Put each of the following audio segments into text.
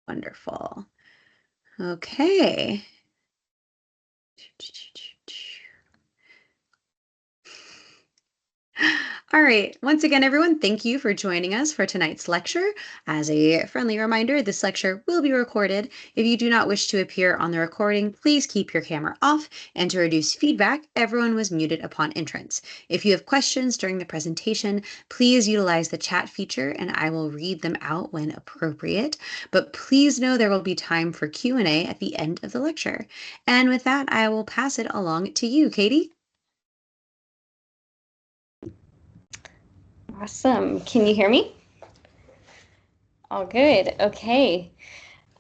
Wonderful. Okay. All right. Once again, everyone, thank you for joining us for tonight's lecture. As a friendly reminder, this lecture will be recorded. If you do not wish to appear on the recording, please keep your camera off. And to reduce feedback, everyone was muted upon entrance. If you have questions during the presentation, please utilize the chat feature and I will read them out when appropriate. But please know there will be time for Q&A at the end of the lecture. And with that, I will pass it along to you, Katie. Awesome. Can you hear me? All good. Okay.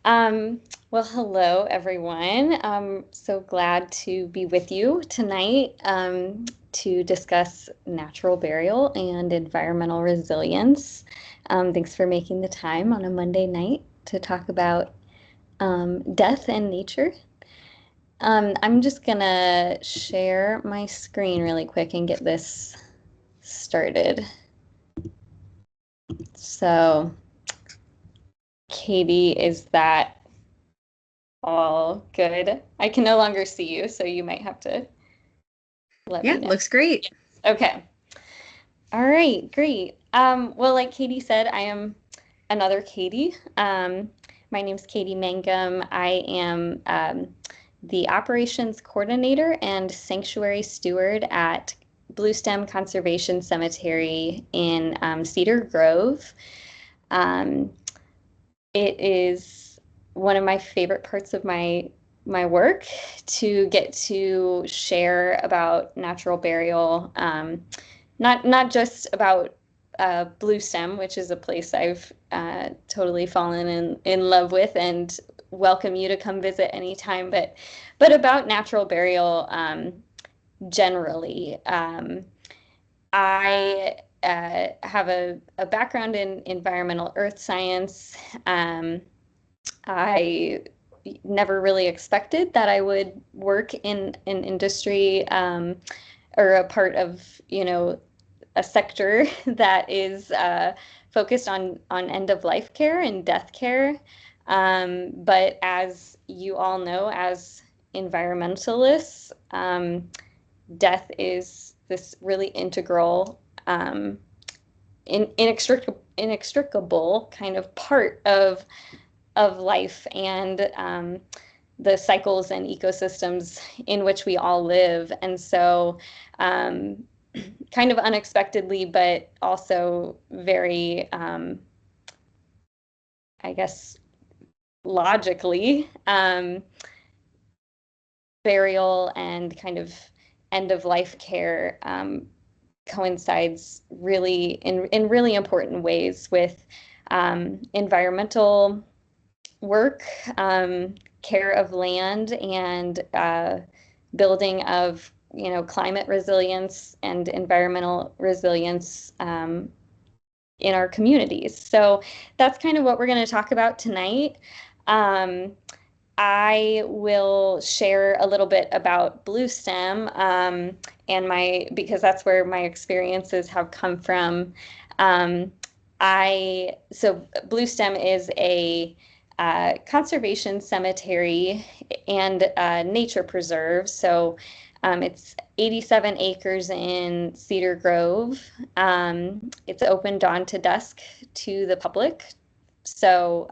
Well, hello, everyone. I'm so glad to be with you tonight to discuss natural burial and environmental resilience. Thanks for making the time on a Monday night to talk about death and nature. I'm just gonna share my screen really quick and get this started. So, Katie, is that all good? I can no longer see you, so you might have to let me know. Looks great. Okay. All right, great. Well, like Katie said, I am another Katie. My name's Katie Mangum. I am the operations coordinator and sanctuary steward at Bluestem Conservation Cemetery in Cedar Grove. It is one of my favorite parts of my work to get to share about natural burial, not just about Bluestem, which is a place I've totally fallen in love with and welcome you to come visit anytime, but about natural burial generally. I have a background in environmental earth science. I never really expected that I would work in an industry or a part of, a sector that is focused on end of life care and death care. But as you all know, as environmentalists, death is this really integral, inextricable kind of part of life and the cycles and ecosystems in which we all live. And so kind of unexpectedly, but also very, I guess, logically, burial and kind of end of life care coincides really in really important ways with environmental work, care of land, and building of climate resilience and environmental resilience in our communities. So that's kind of what we're going to talk about tonight. I will share a little bit about Bluestem and because that's where my experiences have come from. So Bluestem is a conservation cemetery and nature preserve. So it's 87 acres in Cedar Grove. It's open dawn to dusk to the public. So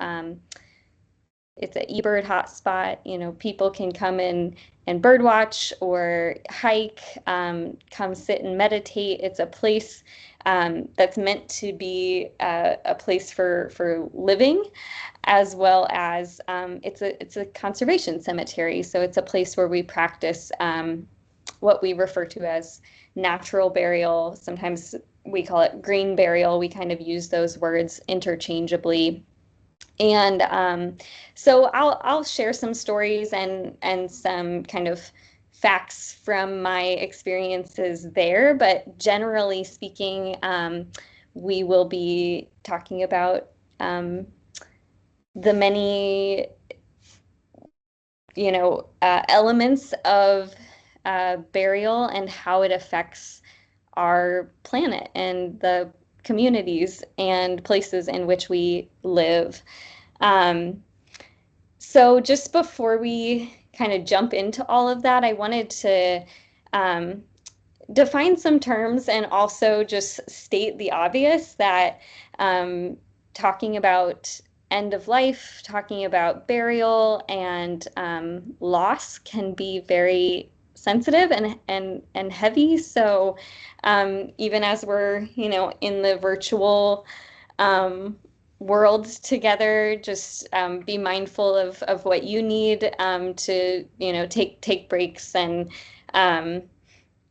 it's an eBird hotspot. People can come in and birdwatch or hike, come sit and meditate. It's a place that's meant to be a place for living, as well as it's a conservation cemetery. So it's a place where we practice what we refer to as natural burial. Sometimes we call it green burial. We kind of use those words interchangeably. And so I'll share some stories and some kind of facts from my experiences there. But generally speaking, we will be talking about the many, elements of burial and how it affects our planet and the communities and places in which we live. So just before we kind of jump into all of that, I wanted to um, define some terms and also just state the obvious that um, talking about end of life, talking about burial and loss can be very sensitive and heavy. So even as we're, in the virtual um, world together, just be mindful of what you need to, take breaks and um,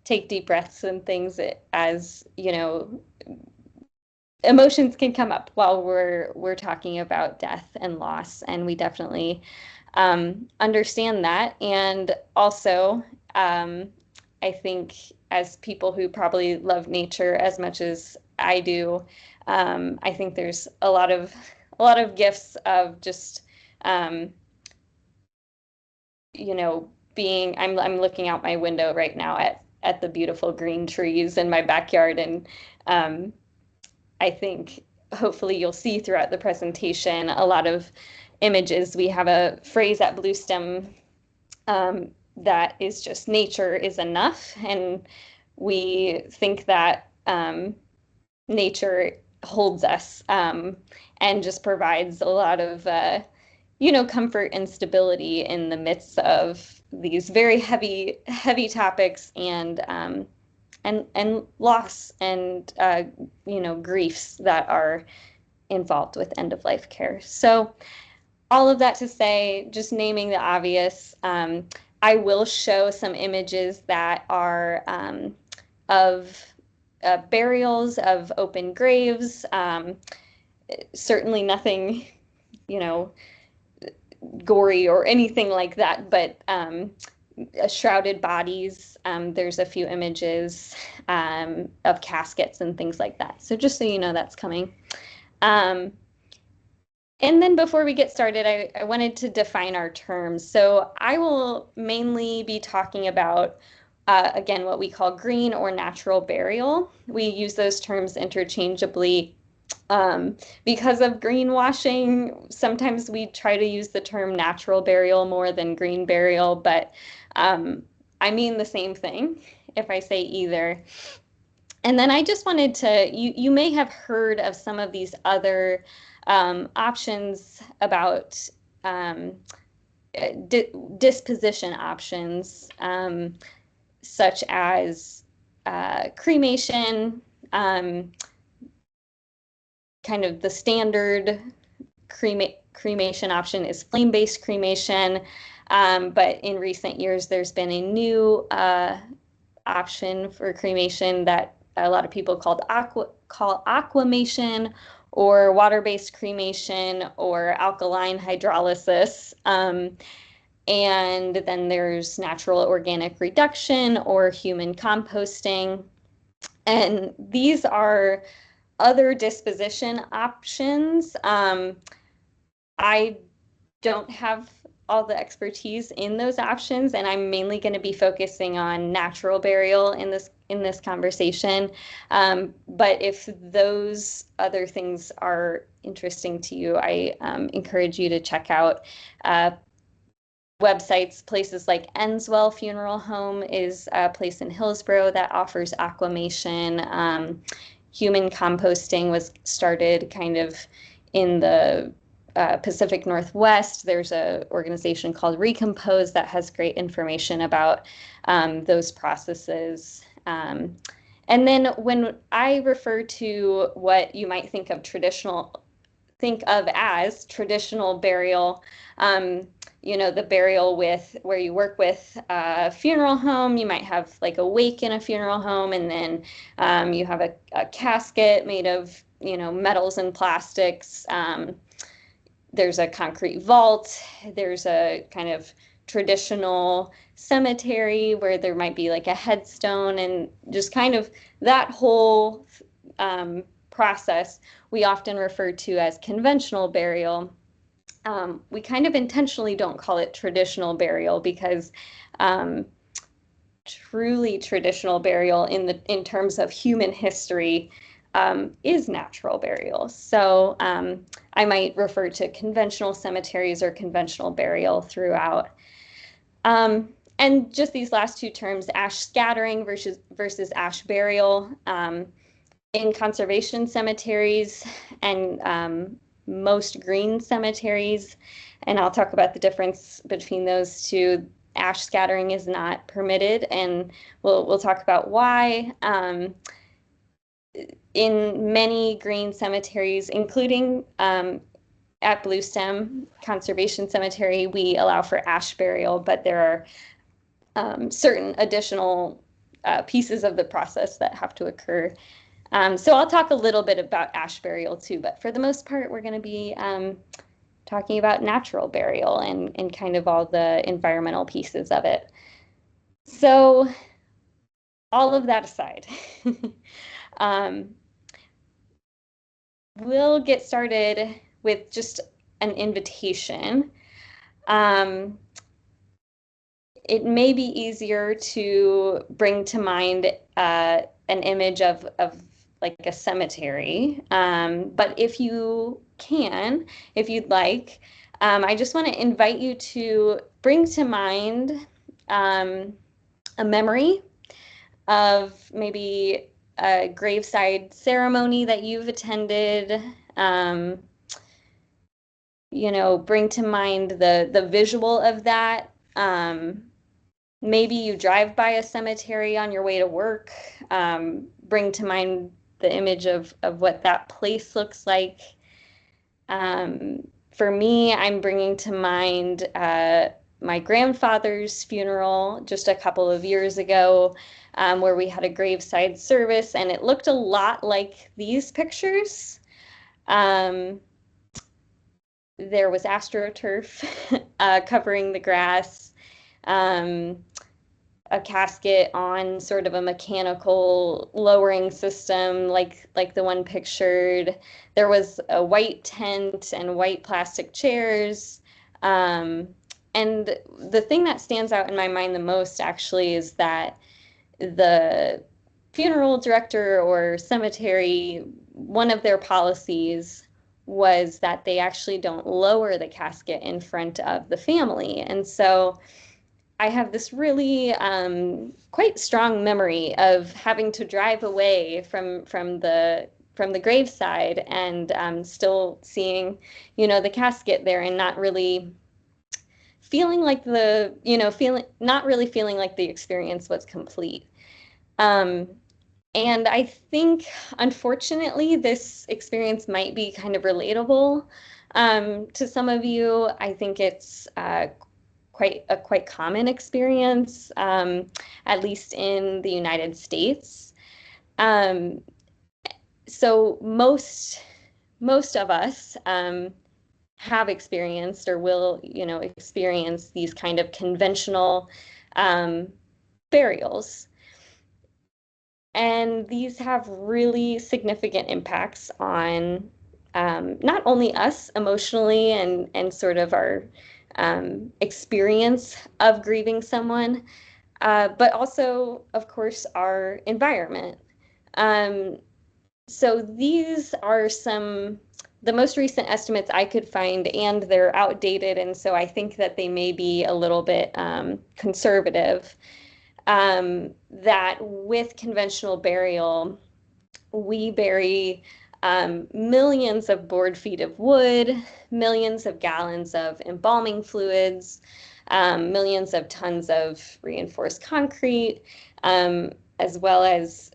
take deep breaths and things as, emotions can come up while we're talking about death and loss, and we definitely understand that. And also, I think as people who probably love nature as much as I do, I think there's a lot of gifts of just um, being I'm looking out my window right now at the beautiful green trees in my backyard, and um, I think hopefully you'll see throughout the presentation a lot of images. We have a phrase at Bluestem that is just nature is enough, and we think that nature holds us and just provides a lot of comfort and stability in the midst of these very heavy topics and loss and griefs that are involved with end of life care. So all of that to say, just naming the obvious, I will show some images that are of burials of open graves. Certainly nothing, you know, gory or anything like that, but shrouded bodies. There's a few images of caskets and things like that. So just so you know, that's coming. Um, and then before we get started, I wanted to define our terms. So I will mainly be talking about, again, what we call green or natural burial. We use those terms interchangeably. Because of greenwashing, sometimes we try to use the term natural burial more than green burial, but I mean the same thing if I say either. And then I just wanted to, you may have heard of some of these other options about disposition options, such as cremation, kind of the standard cremation option is flame-based cremation. But in recent years, there's been a new option for cremation that a lot of people call aquamation, or water-based cremation, or alkaline hydrolysis. And then there's natural organic reduction or human composting. And these are other disposition options. I don't have all the expertise in those options, and I'm mainly going to be focusing on natural burial in this conversation. But if those other things are interesting to you, I encourage you to check out websites. Places like Enswell Funeral Home is a place in Hillsborough that offers aquamation. Human composting was started kind of in the Pacific Northwest. There's an organization called Recompose that has great information about those processes. And then when I refer to what you might think of as traditional burial, the burial where you work with a funeral home. You might have like a wake in a funeral home, and then you have a casket made of, metals and plastics. There's a concrete vault. There's a kind of traditional cemetery where there might be like a headstone, and just kind of that whole process we often refer to as conventional burial. We kind of intentionally don't call it traditional burial because truly traditional burial in terms of human history is natural burial. So I might refer to conventional cemeteries or conventional burial throughout. And just these last two terms, ash scattering versus ash burial. In conservation cemeteries and most green cemeteries, and I'll talk about the difference between those two. Ash scattering is not permitted, and we'll talk about why. In many green cemeteries, including at Bluestem Conservation Cemetery, we allow for ash burial, but there are certain additional pieces of the process that have to occur. So I'll talk a little bit about ash burial too, but for the most part, we're going to be talking about natural burial and kind of all the environmental pieces of it. So all of that aside, we'll get started with just an invitation. It may be easier to bring to mind an image of like a cemetery, but if you can, if you'd like, I just want to invite you to bring to mind a memory of maybe a graveside ceremony that you've attended. You know, bring to mind the visual of that. Maybe you drive by a cemetery on your way to work. Bring to mind the image of what that place looks like. For me, I'm bringing to mind my grandfather's funeral just a couple of years ago, where we had a graveside service, and it looked a lot like these pictures. There was AstroTurf covering the grass, a casket on sort of a mechanical lowering system like the one pictured. There was a white tent and white plastic chairs. And the thing that stands out in my mind the most actually is that the funeral director or cemetery, one of their policies was that they actually don't lower the casket in front of the family. And so I have this really quite strong memory of having to drive away from the graveside and still seeing, you know, the casket there and not really feeling like not really feeling like the experience was complete. And I think, unfortunately, this experience might be kind of relatable to some of you. I think it's quite common experience, at least in the United States. So most of us have experienced or will, you know, experience these kind of conventional burials. And these have really significant impacts on not only us emotionally and sort of our experience of grieving someone, but also, of course, our environment. So these are the most recent estimates I could find, and they're outdated, and so I think that they may be a little bit conservative. That with conventional burial, we bury millions of board feet of wood, millions of gallons of embalming fluids, millions of tons of reinforced concrete, as well as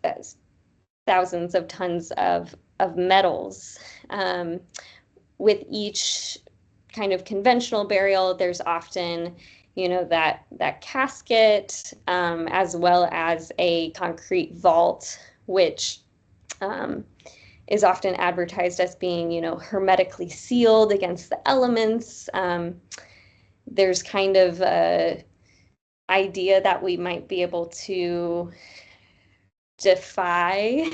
thousands of tons of metals. With each kind of conventional burial, there's often, you know, that casket, as well as a concrete vault, which is often advertised as being, you know, hermetically sealed against the elements. There's kind of a idea that we might be able to defy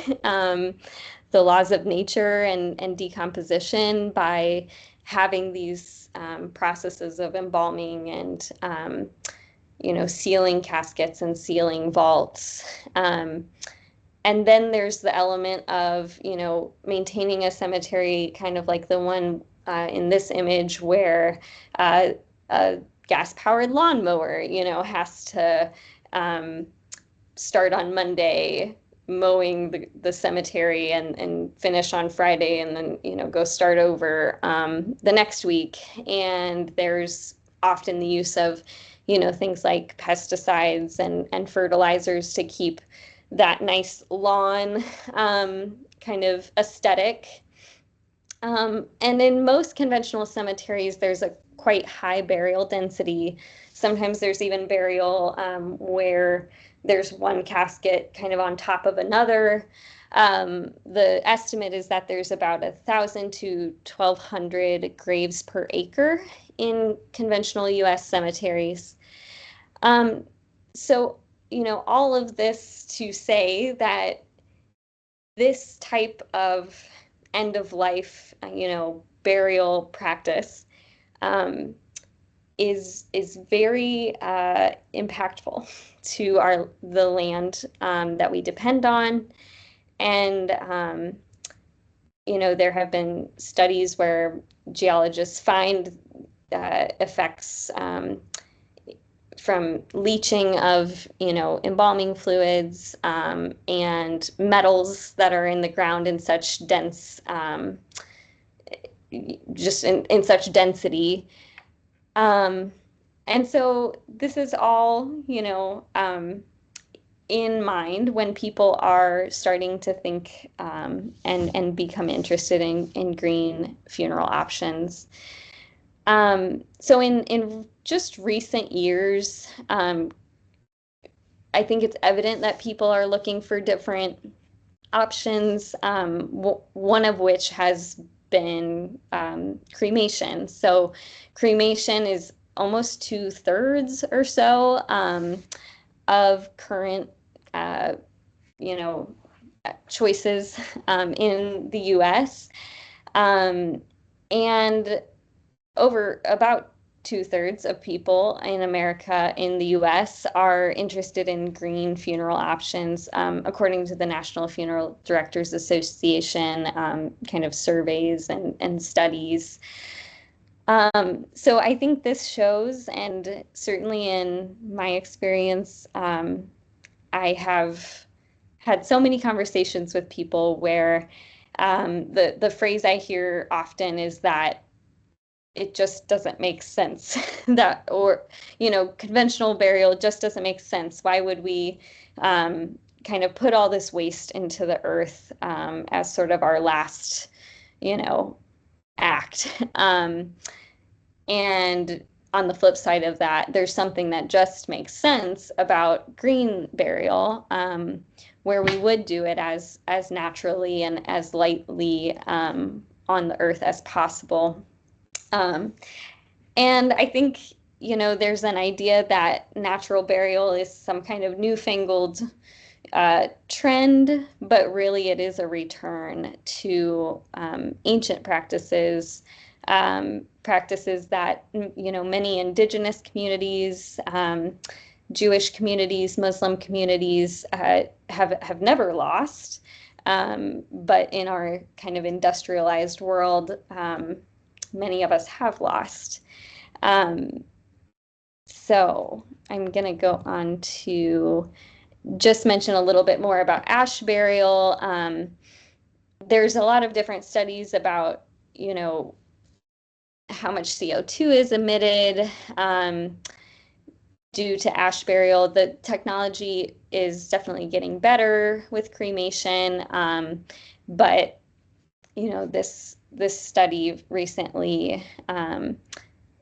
the laws of nature and decomposition by having these processes of embalming and you know, sealing caskets and sealing vaults. And then there's the element of, maintaining a cemetery, kind of like the one in this image where a gas-powered lawnmower, has to start on Monday mowing the cemetery and finish on Friday, and then, go start over the next week. And there's often the use of, things like pesticides and fertilizers to keep that nice lawn kind of aesthetic. And in most conventional cemeteries, there's a quite high burial density. Sometimes there's even burial where there's one casket kind of on top of another. The estimate is that there's about 1,000 to 1,200 graves per acre in conventional U.S. cemeteries. So, all of this to say that this type of end of life, burial practice is very impactful to the land that we depend on. And there have been studies where geologists find effects from leaching of, embalming fluids and metals that are in the ground in such dense, just in such density. And so this is all, in mind when people are starting to think and become interested in green funeral options. So in just recent years, I think it's evident that people are looking for different options, one of which has been cremation. So cremation is almost 2/3 or so of current, choices in the US. And over about 2/3 of people in America, in the US, are interested in green funeral options, according to the National Funeral Directors Association kind of surveys and studies. So I think this shows, and certainly in my experience, I have had so many conversations with people where the phrase I hear often is that it just doesn't make sense that, or, conventional burial just doesn't make sense. Why would we kind of put all this waste into the earth as sort of our last, act? And on the flip side of that, there's something that just makes sense about green burial, where we would do it as naturally and as lightly on the earth as possible. And I think, there's an idea that natural burial is some kind of newfangled trend, but really it is a return to ancient practices, practices that, many indigenous communities, Jewish communities, Muslim communities have never lost. But in our kind of industrialized world, many of us have lost. So I'm going to go on to just mention a little bit more about ash burial. There's a lot of different studies about, how much CO2 is emitted due to ash burial. The technology is definitely getting better with cremation, but this study recently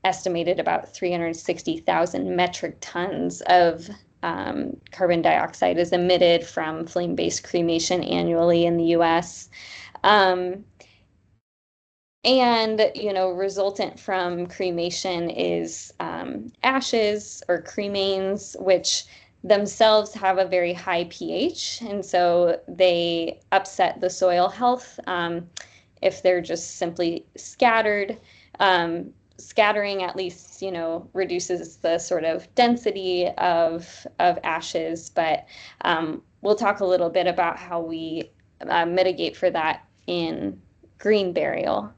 estimated about 360,000 metric tons of carbon dioxide is emitted from flame-based cremation annually in the US. And, resultant from cremation is ashes or cremains, which themselves have a very high pH, and so they upset the soil health if they're just simply scattered. Scattering at least, reduces the sort of density of ashes, but we'll talk a little bit about how we mitigate for that in green burial.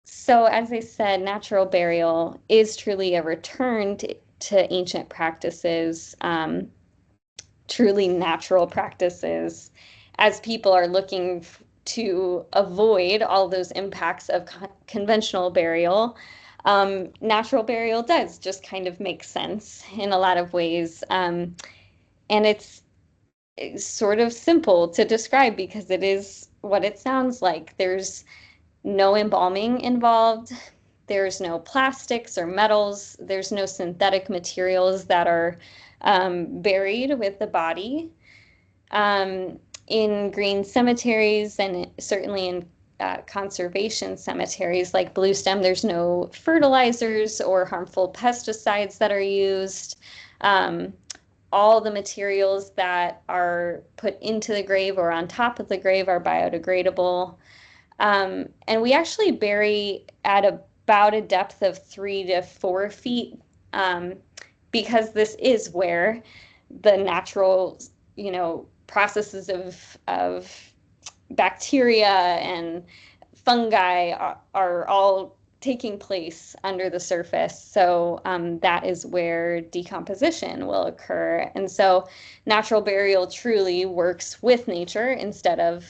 So as I said, natural burial is truly a return to ancient practices, truly natural practices, as people are looking to avoid all those impacts of conventional burial. Natural burial does just kind of make sense in a lot of ways. And it's sort of simple to describe because it is what it sounds like. There's no embalming involved. There's no plastics or metals. There's no synthetic materials that are buried with the body. In green cemeteries and certainly in conservation cemeteries like Bluestem, there's no fertilizers or harmful pesticides that are used. All the materials that are put into the grave or on top of the grave are biodegradable. And we actually bury at about a depth of 3 to 4 feet because this is where the natural, processes of bacteria and fungi are all taking place under the surface. So that is where decomposition will occur. And so natural burial truly works with nature instead of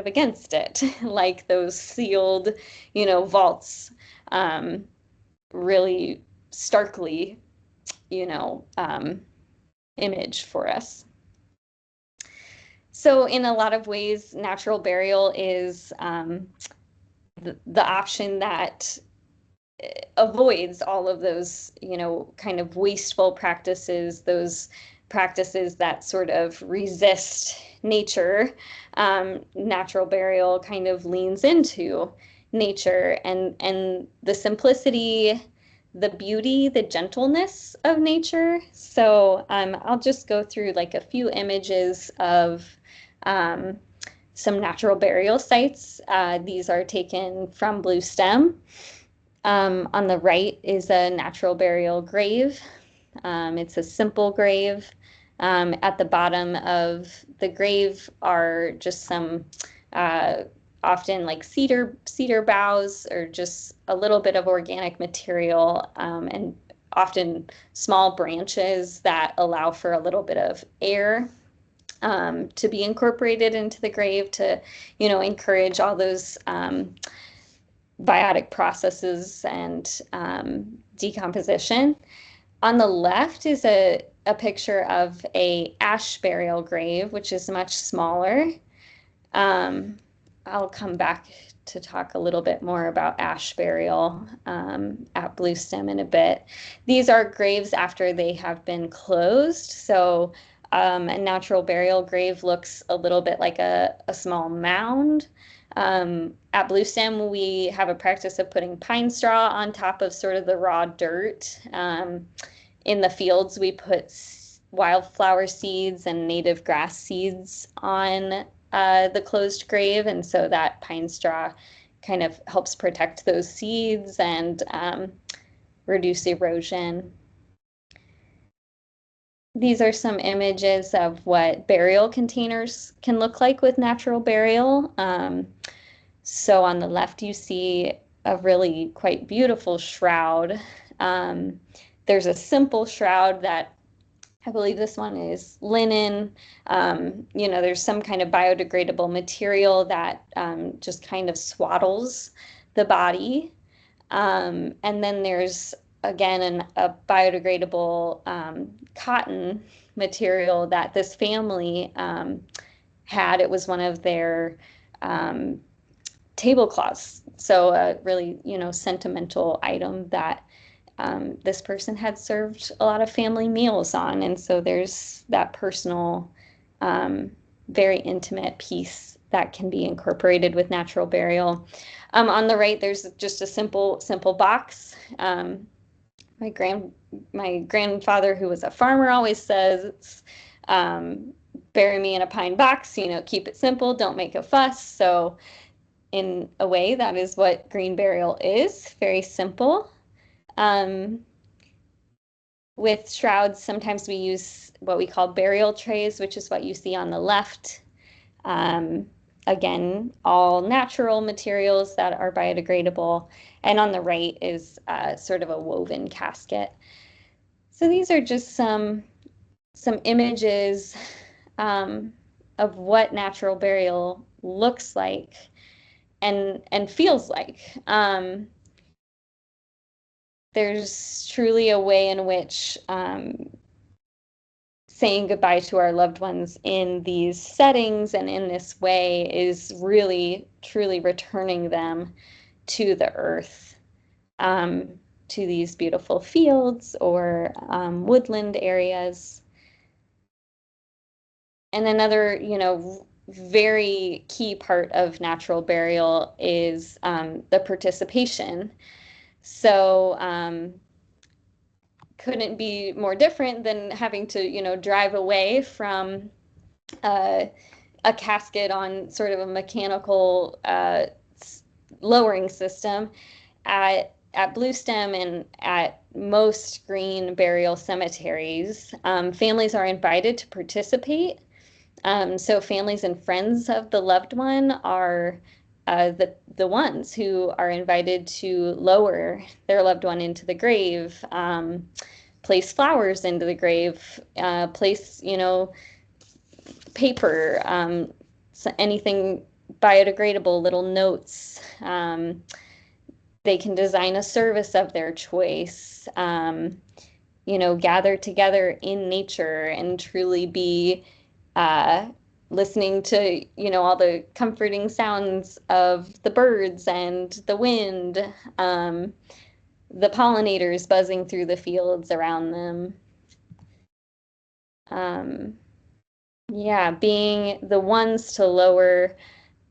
against it, like those sealed, vaults really starkly, image for us. So in a lot of ways, natural burial is the option that avoids all of those, kind of wasteful practices, those practices that sort of resist nature. Natural burial kind of leans into nature and the simplicity, the beauty, the gentleness of nature. So I'll just go through like a few images of some natural burial sites. These are taken from Bluestem. On the right is a natural burial grave. It's a simple grave. At the bottom of the grave are just some often like cedar boughs or just a little bit of organic material, and often small branches that allow for a little bit of air to be incorporated into the grave to, encourage all those biotic processes and decomposition. On the left is a picture of a ash burial grave, which is much smaller. I'll come back to talk a little bit more about ash burial at Bluestem in a bit. These are graves after they have been closed. So a natural burial grave looks a little bit like a small mound. At Bluestem, we have a practice of putting pine straw on top of sort of the raw dirt. In the fields, we put wildflower seeds and native grass seeds on the closed grave, and so that pine straw kind of helps protect those seeds and reduce erosion. These are some images of what burial containers can look like with natural burial. So on the left, you see a really quite beautiful shroud. There's a simple shroud that I believe this one is linen. There's some kind of biodegradable material that just kind of swaddles the body. And then there's, again, a biodegradable cotton material that this family had. It was one of their tablecloths. So a really, sentimental item that this person had served a lot of family meals on. And so there's that personal, very intimate piece that can be incorporated with natural burial. On the right, there's just a simple box. My grandfather, who was a farmer, always says, bury me in a pine box, keep it simple, don't make a fuss. So in a way, that is what green burial is, very simple. With shrouds, sometimes we use what we call burial trays, which is what you see on the left. Um, Again, all natural materials that are biodegradable. And on the right is sort of a woven casket. So these are just some images of what natural burial looks like and feels like. There's truly a way in which saying goodbye to our loved ones in these settings and in this way is really, truly returning them to the earth, to these beautiful fields or woodland areas. And another, very key part of natural burial is the participation. So couldn't be more different than having to, drive away from a casket on sort of a mechanical lowering system at Bluestem and at most green burial cemeteries. Families are invited to participate. So families and friends of the loved one are the ones who are invited to lower their loved one into the grave, place flowers into the grave, place, paper, so anything biodegradable, little notes. They can design a service of their choice, gather together in nature and truly be listening to, all the comforting sounds of the birds and the wind, the pollinators buzzing through the fields around them. Yeah, being the ones to lower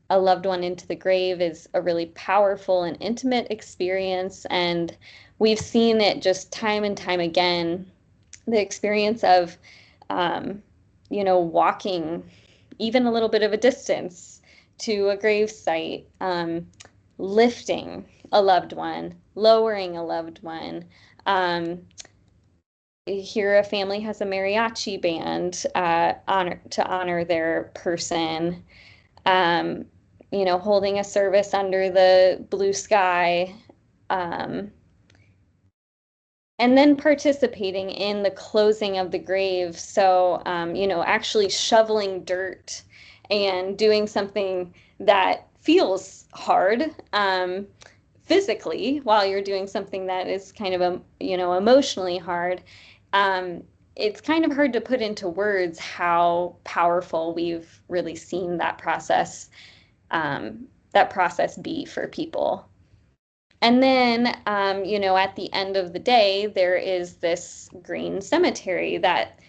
a loved one into the grave is a really powerful and intimate experience. And we've seen it just time and time again, the experience of, walking even a little bit of a distance to a grave site, lifting a loved one, lowering a loved one. Here, a family has a mariachi band to honor their person. Holding a service under the blue sky. And then participating in the closing of the grave. So, actually shoveling dirt and doing something that feels hard physically while you're doing something that is kind of, emotionally hard. It's kind of hard to put into words how powerful we've really seen that process be for people. And then, at the end of the day, there is this green cemetery that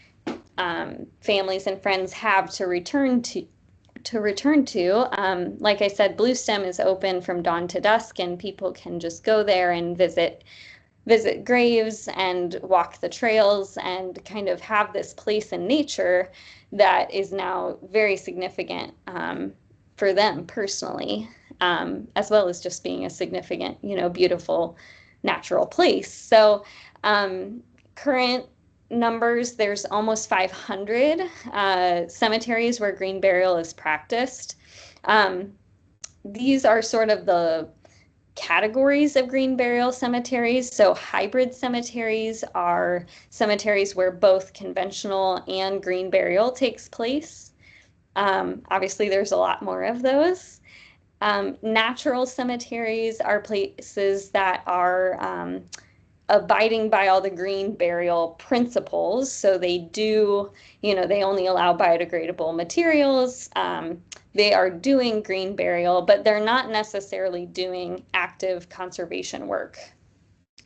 families and friends have to return to. Like I said, Bluestem is open from dawn to dusk, and people can just go there and visit graves and walk the trails and kind of have this place in nature that is now very significant for them personally, as well as just being a significant, beautiful natural place. So current numbers, there's almost 500 cemeteries where green burial is practiced. These are sort of the categories of green burial cemeteries. So hybrid cemeteries are cemeteries where both conventional and green burial takes place. Obviously, there's a lot more of those. Natural cemeteries are places that are abiding by all the green burial principles. So they do, they only allow biodegradable materials. They are doing green burial, but they're not necessarily doing active conservation work.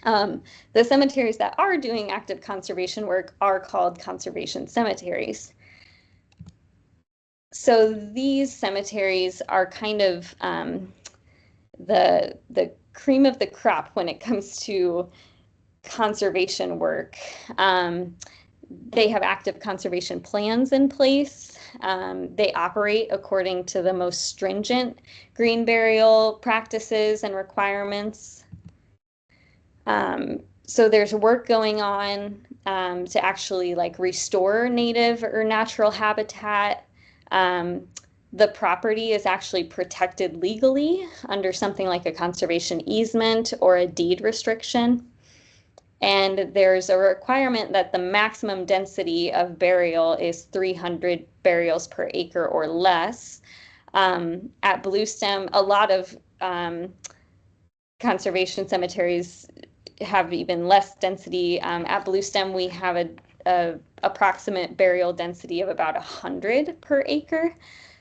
The cemeteries that are doing active conservation work are called conservation cemeteries. So these cemeteries are kind of the cream of the crop when it comes to conservation work. They have active conservation plans in place. They operate according to the most stringent green burial practices and requirements. So there's work going on to actually like restore native or natural habitat. The property is actually protected legally under something like a conservation easement or a deed restriction. And there's a requirement that the maximum density of burial is 300 burials per acre or less. At Bluestem, a lot of conservation cemeteries have even less density. At Bluestem, we have a approximate burial density of about 100 per acre.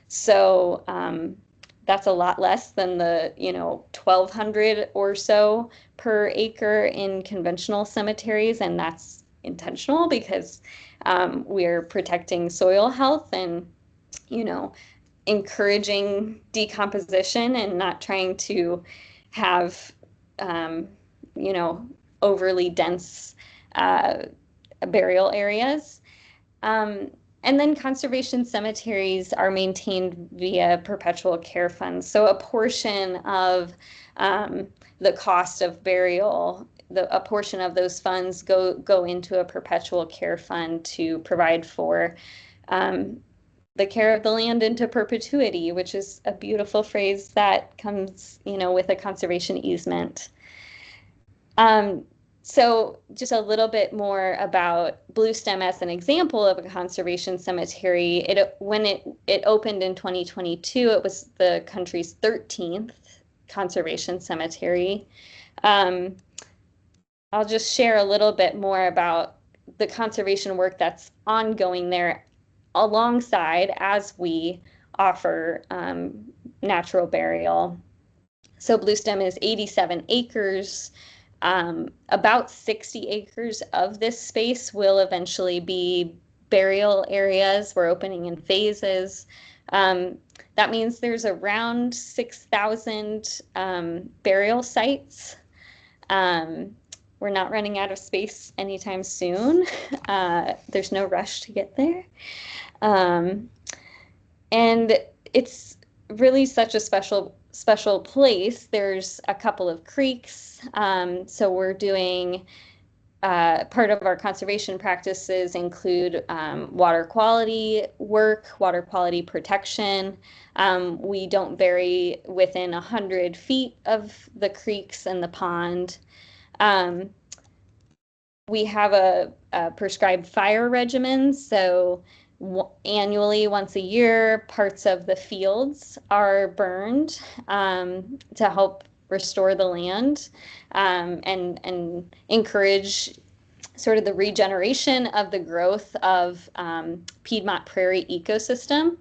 So that's a lot less than the 1,200 or so per acre in conventional cemeteries, and that's intentional because we're protecting soil health and encouraging decomposition and not trying to have overly dense burial areas. And then conservation cemeteries are maintained via perpetual care funds. So a portion of the cost of burial, a portion of those funds go into a perpetual care fund to provide for the care of the land into perpetuity, which is a beautiful phrase that comes, with a conservation easement. So just a little bit more about Bluestem as an example of a conservation cemetery. When it opened in 2022, it was the country's 13th conservation cemetery. I'll just share a little bit more about the conservation work that's ongoing there alongside as we offer natural burial. So Bluestem is 87 acres. About 60 acres of this space will eventually be burial areas. We're opening in phases. That means there's around 6,000 burial sites. We're not running out of space anytime soon. There's no rush to get there. And it's really such a special place. There's a couple of creeks. So we're doing part of our conservation practices include water quality work, water quality protection. We don't bury within 100 feet of the creeks and the pond. We have a prescribed fire regimen. So annually, once a year, parts of the fields are burned to help restore the land and encourage sort of the regeneration of the growth of Piedmont prairie ecosystem.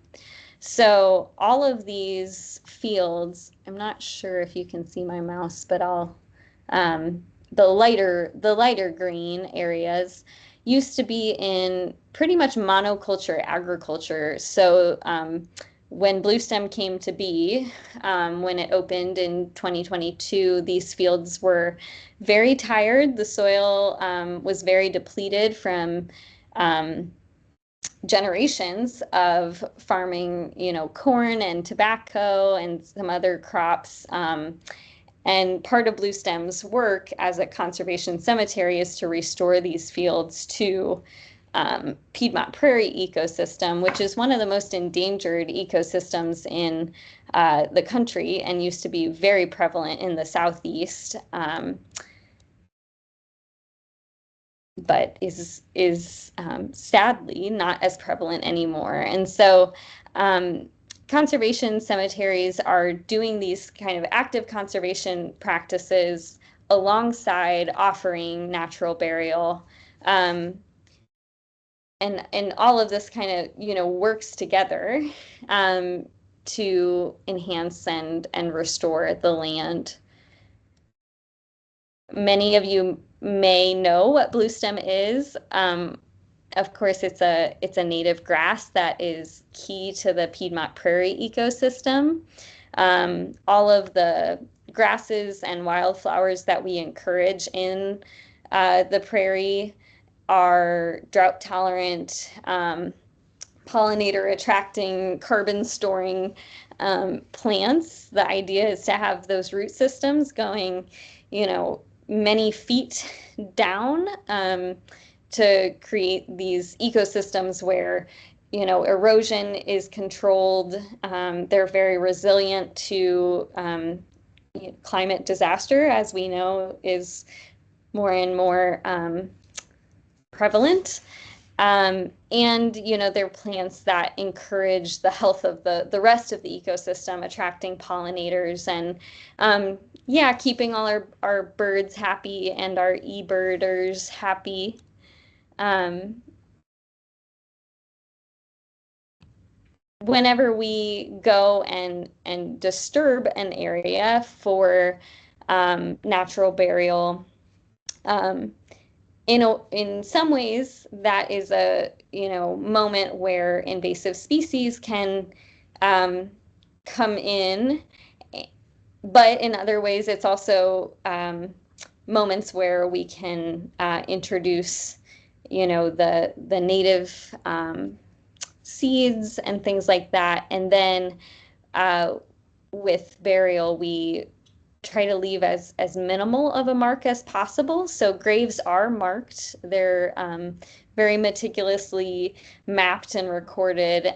So all of these fields, I'm not sure if you can see my mouse, but I'll the lighter green areas used to be in pretty much monoculture agriculture. So when Bluestem came to be, when it opened in 2022, these fields were very tired. The soil was very depleted from generations of farming, corn and tobacco and some other crops. And part of Bluestem's work as a conservation cemetery is to restore these fields to Piedmont prairie ecosystem, which is one of the most endangered ecosystems in the country and used to be very prevalent in the Southeast, but is sadly not as prevalent anymore. And so conservation cemeteries are doing these kind of active conservation practices alongside offering natural burial. And all of this kind of, works together to enhance and restore the land. Many of you may know what Bluestem is. Of course, it's a native grass that is key to the Piedmont prairie ecosystem. All of the grasses and wildflowers that we encourage in the prairie are drought tolerant, pollinator attracting, carbon storing plants. The idea is to have those root systems going, many feet down to create these ecosystems where, erosion is controlled. They're very resilient to climate disaster, as we know, is more and more prevalent. And, they're plants that encourage the health of the rest of the ecosystem, attracting pollinators and, keeping all our birds happy and our e-birders happy. Whenever we go and disturb an area for natural burial, in some ways, that is a moment where invasive species can come in, but in other ways, it's also moments where we can introduce, the native seeds and things like that, and then with burial, we try to leave as minimal of a mark as possible. So graves are marked. They're very meticulously mapped and recorded.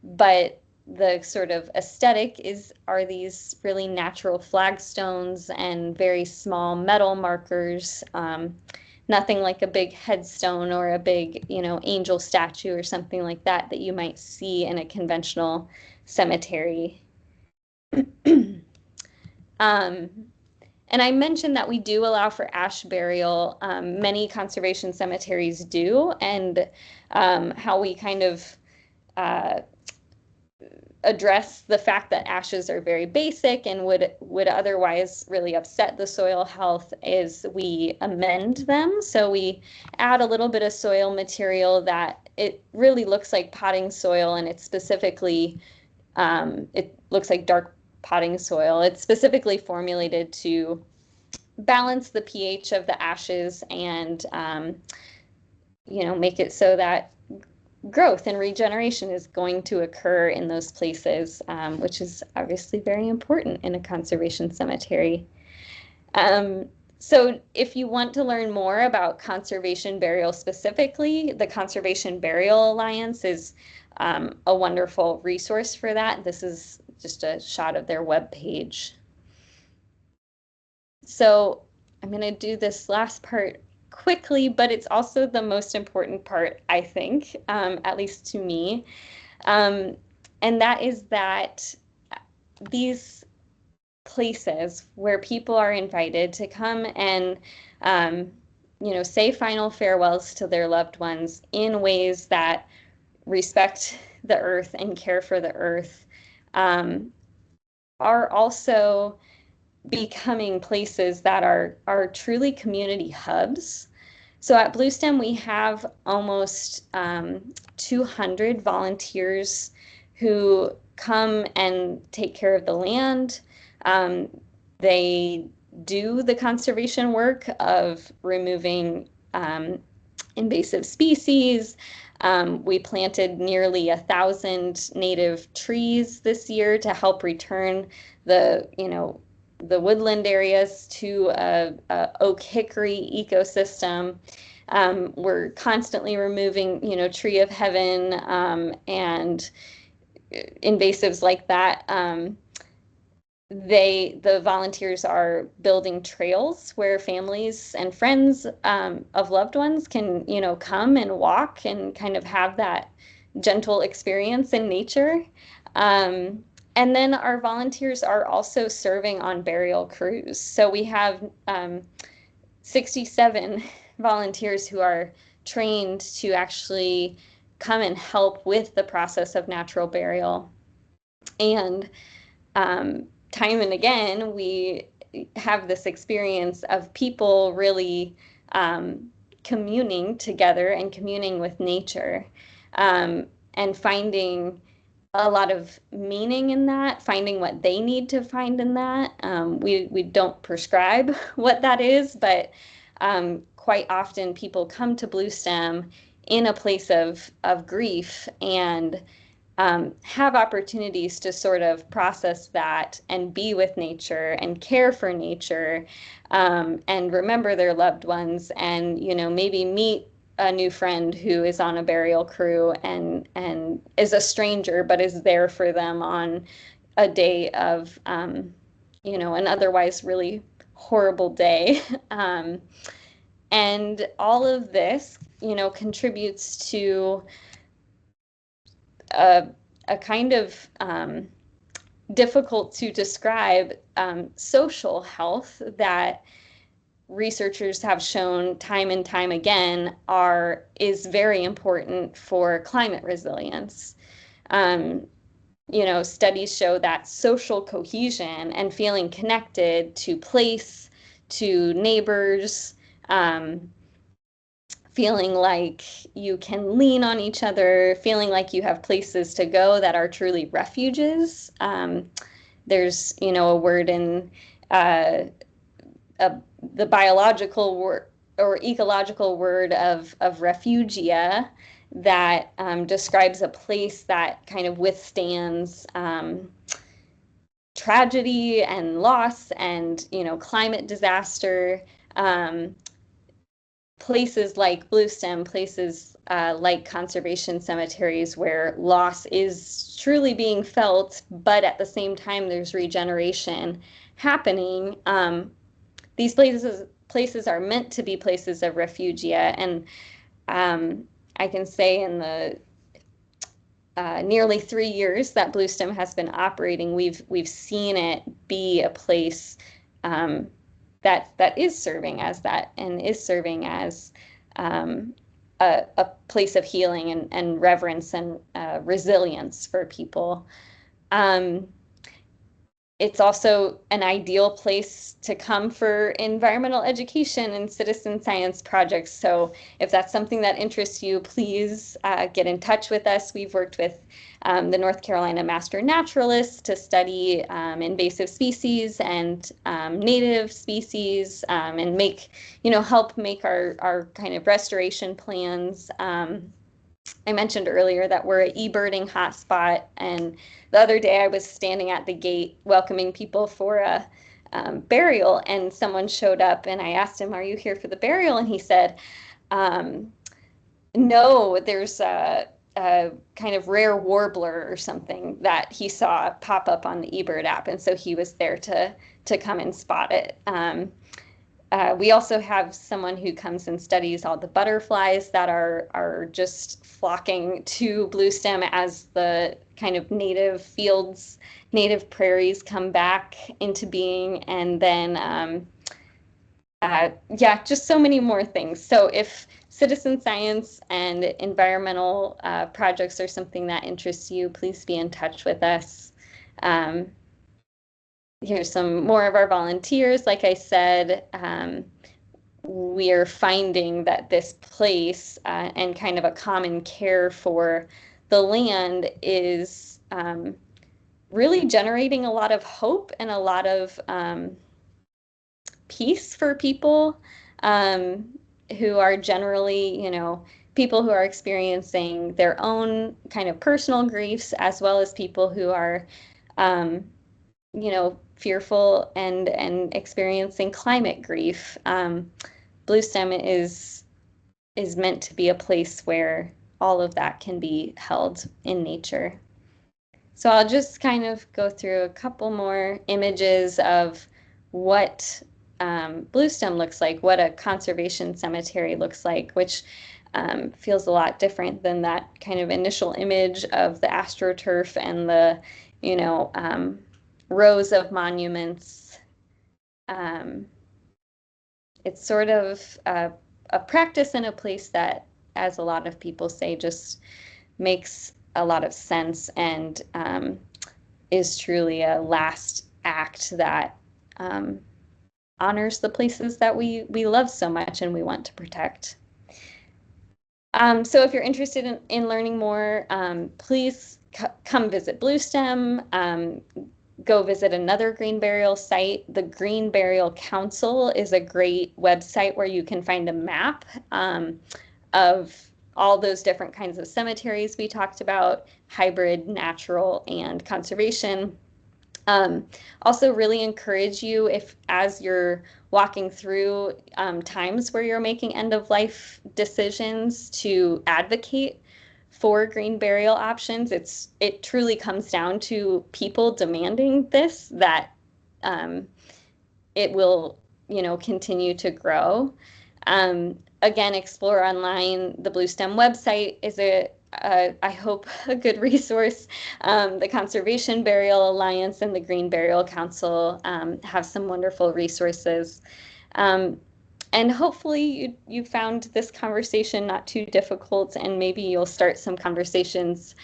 But the sort of aesthetic are these really natural flagstones and very small metal markers. Nothing like a big headstone or a big, angel statue or something like that you might see in a conventional cemetery. And I mentioned that we do allow for ash burial. Many conservation cemeteries do, and how we kind of address the fact that ashes are very basic and would otherwise really upset the soil health is we amend them. So we add a little bit of soil material that it really looks like potting soil, and it's specifically, it looks like dark potting soil. It's specifically formulated to balance the pH of the ashes and, make it so that growth and regeneration is going to occur in those places, which is obviously very important in a conservation cemetery. So if you want to learn more about conservation burial specifically, the Conservation Burial Alliance is a wonderful resource for that. This is just a shot of their webpage. So I'm going to do this last part quickly, but it's also the most important part, I think, at least to me. And that is that these places where people are invited to come and, say final farewells to their loved ones in ways that respect the earth and care for the earth, are also becoming places that are truly community hubs. So at Bluestem, we have almost 200 volunteers who come and take care of the land. They do the conservation work of removing invasive species. We planted nearly 1,000 native trees this year to help return the woodland areas to a oak hickory ecosystem. We're constantly removing, tree of heaven and invasives like that. The volunteers are building trails where families and friends of loved ones can, come and walk and kind of have that gentle experience in nature. And then our volunteers are also serving on burial crews. So we have 67 volunteers who are trained to actually come and help with the process of natural burial. And time and again, we have this experience of people really communing together and communing with nature, and finding a lot of meaning in that, finding what they need to find in that. We don't prescribe what that is, but quite often people come to Bluestem in a place of grief and have opportunities to sort of process that and be with nature and care for nature, and remember their loved ones, and maybe meet a new friend who is on a burial crew and is a stranger but is there for them on a day of an otherwise really horrible day. And all of this contributes to a kind of difficult to describe social health that researchers have shown time and time again is very important for climate resilience. Studies show that social cohesion and feeling connected to place, to neighbors, feeling like you can lean on each other, feeling like you have places to go that are truly refuges. There's, a word in the biological word or ecological word of refugia that describes a place that kind of withstands tragedy and loss and, climate disaster. Places like Bluestem, places like conservation cemeteries where loss is truly being felt, but at the same time there's regeneration happening. These places are meant to be places of refugia, and I can say in the nearly 3 years that Bluestem has been operating, we've seen it be a place that is serving as that, and is serving as a place of healing and reverence and resilience for people. It's also an ideal place to come for environmental education and citizen science projects. So if that's something that interests you, please get in touch with us. We've worked with the North Carolina Master Naturalists to study invasive species and native species, and help make our kind of restoration plans. I mentioned earlier that we're an e-birding hotspot, and the other day I was standing at the gate welcoming people for a burial, and someone showed up, and I asked him, "Are you here for the burial?" And he said, "No, there's a kind of rare warbler or something that he saw pop up on the eBird app," and so he was there to come and spot it. We also have someone who comes and studies all the butterflies that are just flocking to Bluestem as the kind of native fields, native prairies come back into being, and then just so many more things. So if citizen science and environmental projects are something that interests you, please be in touch with us. Here's some more of our volunteers. Like I said, we are finding that this place and kind of a common care for the land is really generating a lot of hope and a lot of peace for people who are generally, people who are experiencing their own kind of personal griefs, as well as people who are fearful and experiencing climate grief. Bluestem is meant to be a place where all of that can be held in nature. So I'll just kind of go through a couple more images of what Bluestem looks like, what a conservation cemetery looks like, which feels a lot different than that kind of initial image of the AstroTurf and the, rows of monuments. It's sort of a practice in a place that, as a lot of people say, just makes a lot of sense and is truly a last act that honors the places that we love so much and we want to protect. So if you're interested in learning more, please come visit Bluestem. Go visit another green burial site. The Green Burial Council is a great website where you can find a map of all those different kinds of cemeteries we talked about, hybrid, natural, and conservation. Also really encourage you, if as you're walking through times where you're making end of life decisions, to advocate for green burial options. It truly comes down to people demanding this, that it will, continue to grow. Again, explore online. The Bluestem website is I hope, a good resource. The Conservation Burial Alliance and the Green Burial Council have some wonderful resources. And hopefully you found this conversation not too difficult, and maybe you'll start some conversations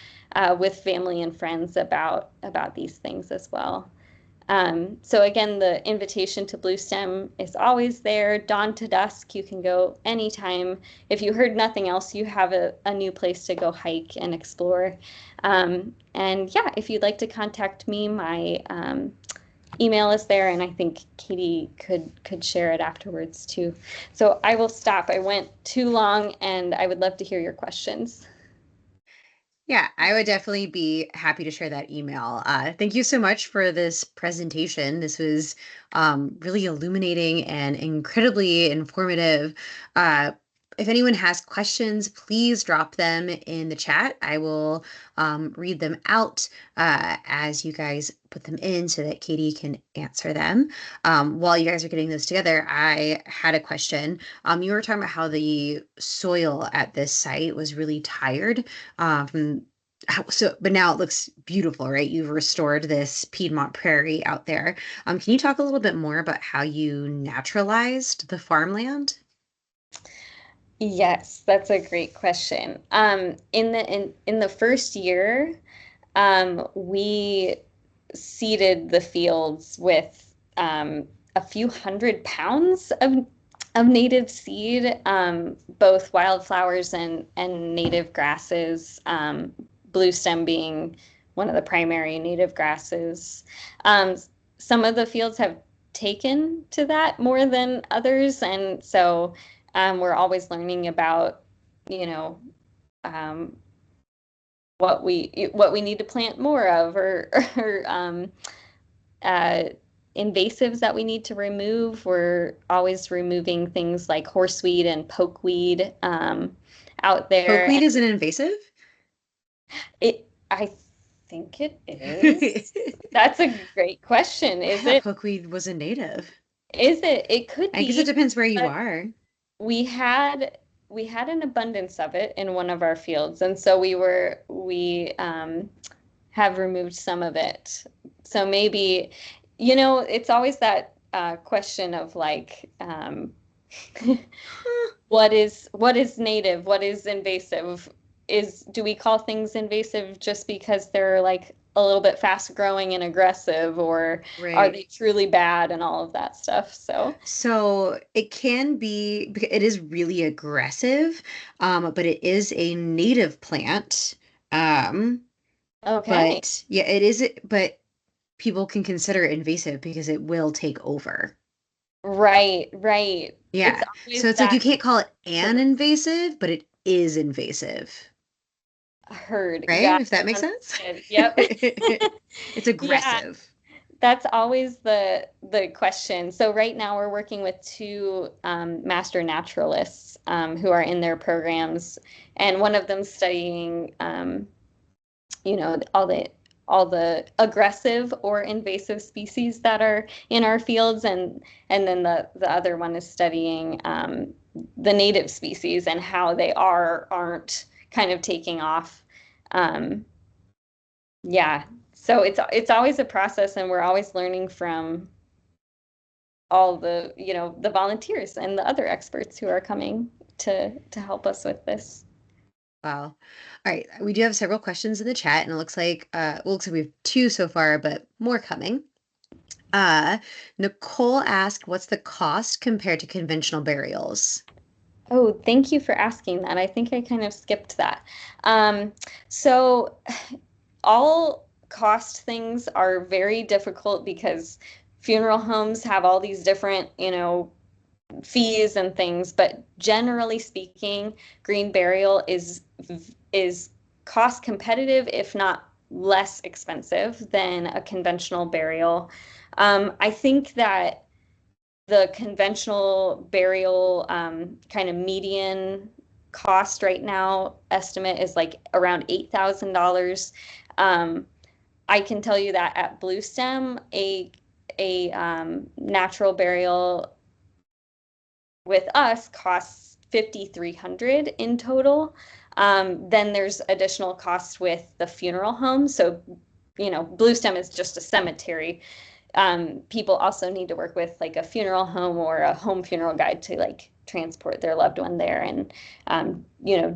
with family and friends about these things as well. So again, the invitation to Bluestem is always there, dawn to dusk. You can go anytime. If you heard nothing else, you have a new place to go hike and explore. And yeah, if you'd like to contact me, my email is there, and I think Katie could share it afterwards too. So I will stop. I went too long, and I would love to hear your questions. Yeah, I would definitely be happy to share that email. Thank you so much for this presentation. This was really illuminating and incredibly informative. Uh, if anyone has questions, please drop them in the chat. I will read them out as you guys put them in so that Katie can answer them. While you guys are getting those together, I had a question. You were talking about how the soil at this site was really tired. From but now it looks beautiful, right? You've restored this Piedmont prairie out there. Can you talk a little bit more about how you naturalized the farmland? Yes, that's a great question. In the first year, we seeded the fields with a few hundred pounds of native seed, both wildflowers and native grasses, bluestem being one of the primary native grasses. Some of the fields have taken to that more than others, and so we're always learning about, you know, um, what we need to plant more of, or uh, invasives that we need to remove. We're always removing things like horseweed and pokeweed out there. Pokeweed And is an invasive? I think it is. That's a great question. I Is thought it? pokeweed was a native. Is it? It could I guess it be. depends where you But are. we had we had an abundance of it in one of our fields, and so we have removed some of it. So maybe, it's always that question of like, Huh, what is native, what is invasive? Do we call things invasive just because they're like a little bit fast growing and aggressive, or are right. they truly bad and all of that stuff? So, So it can be, it is really aggressive, but it is a native plant. Um, okay. but yeah, it is, but people can consider it invasive because it will take over. Right, right. It's Yeah. So always it's like you that can't call it an sort of invasive, but it is invasive, herd. right? Got If that it. makes sense. Understood. Yep. It's Yeah, aggressive. that's always the question. So right now we're working with two master naturalists who are in their programs, and one of them studying, all the aggressive or invasive species that are in our fields, and then the other one is studying the native species and how they aren't kind of taking off. Um, yeah, so it's always a process, and we're always learning from all the volunteers and the other experts who are coming to help us with this. Wow. All right. We do have several questions in the chat, and it looks like we have two so far, but more coming. Nicole asked, what's the cost compared to conventional burials? Oh, thank you for asking that. I think I kind of skipped that. So all cost things are very difficult because funeral homes have all these different, fees and things, but generally speaking, green burial is cost competitive, if not less expensive than a conventional burial. I think that the conventional burial kind of median cost right now estimate is like around $8,000. I can tell you that at Bluestem, a natural burial with us costs 5,300 in total. Then there's additional costs with the funeral home. So, Bluestem is just a cemetery. People also need to work with like a funeral home or a home funeral guide to like transport their loved one there and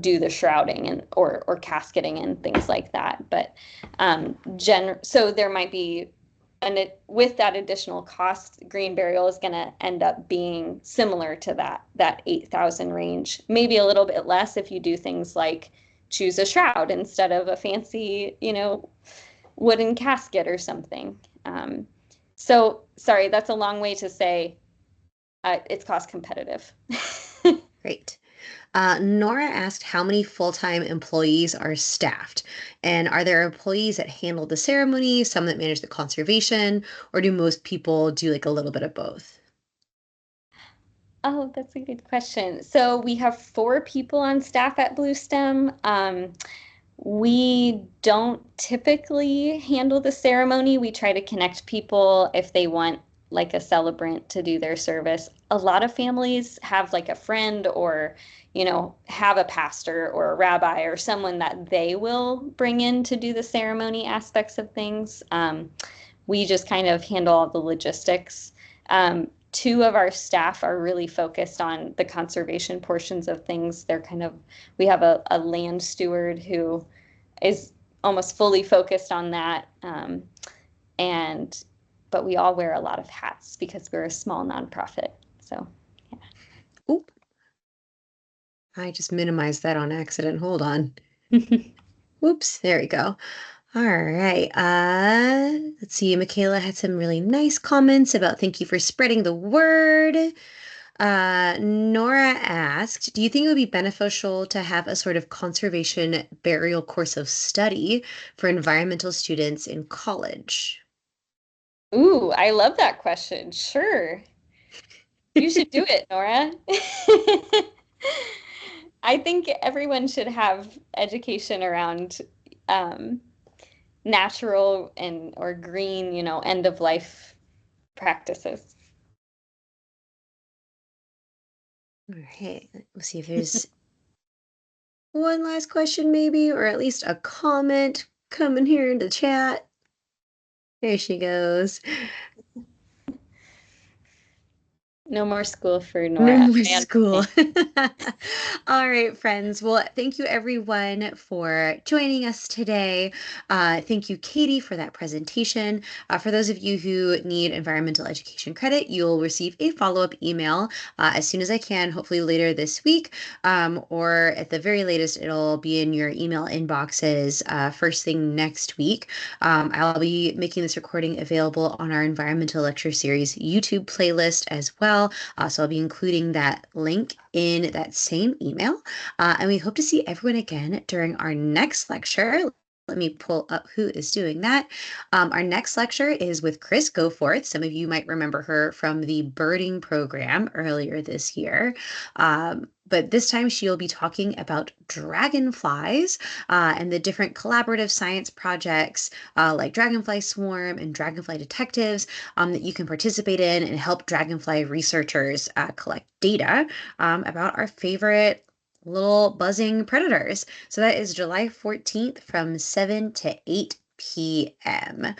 do the shrouding and or casketing and things like that. But so there might be, and with that additional cost, green burial is going to end up being similar to that 8,000 range, maybe a little bit less if you do things like choose a shroud instead of a fancy wooden casket or something. So sorry, that's a long way to say it's cost competitive. Great. Nora asked how many full-time employees are staffed, and are there employees that handle the ceremony, some that manage the conservation, or do most people do like a little bit of both? Oh, that's a good question. So we have 4 people on staff at Bluestem. We don't typically handle the ceremony. We try to connect people if they want like a celebrant to do their service. A lot of families have like a friend or, have a pastor or a rabbi or someone that they will bring in to do the ceremony aspects of things. We just kind of handle all the logistics. 2 of our staff are really focused on the conservation portions of things. We have a land steward who is almost fully focused on that. But we all wear a lot of hats because we're a small nonprofit. So, yeah. Oop, I just minimized that on accident. Hold on. Whoops, there we go. All right. Let's see. Michaela had some really nice comments about thank you for spreading the word. Nora asked, do you think it would be beneficial to have a sort of conservation burial course of study for environmental students in college? Ooh, I love that question. Sure. You should do it, Nora. I think everyone should have education around natural and or green, end of life practices. All right. Let's see if there's one last question, maybe, or at least a comment coming here into chat. There she goes. No more school for No Nora. more I school. understand. All right, friends. Well, thank you everyone for joining us today. Thank you, Katie, for that presentation. For those of you who need environmental education credit, you'll receive a follow-up email as soon as I can, hopefully later this week, or at the very latest, it'll be in your email inboxes first thing next week. I'll be making this recording available on our environmental lecture series YouTube playlist as well. So I'll be including that link in that same email. And we hope to see everyone again during our next lecture. Let me pull up who is doing that. Our next lecture is with Chris Goforth. Some of you might remember her from the birding program earlier this year. But this time she'll be talking about dragonflies and the different collaborative science projects like Dragonfly Swarm and Dragonfly Detectives that you can participate in and help dragonfly researchers collect data about our favorite little buzzing predators. So that is July 14th from 7 to 8 p.m.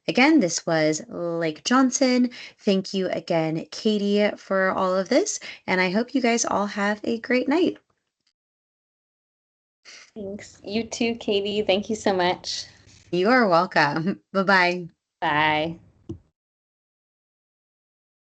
Again, this was Lake Johnson. Thank you again, Katie, for all of this. And I hope you guys all have a great night. Thanks. You too, Katie. Thank you so much. You are welcome. Bye-bye. Bye.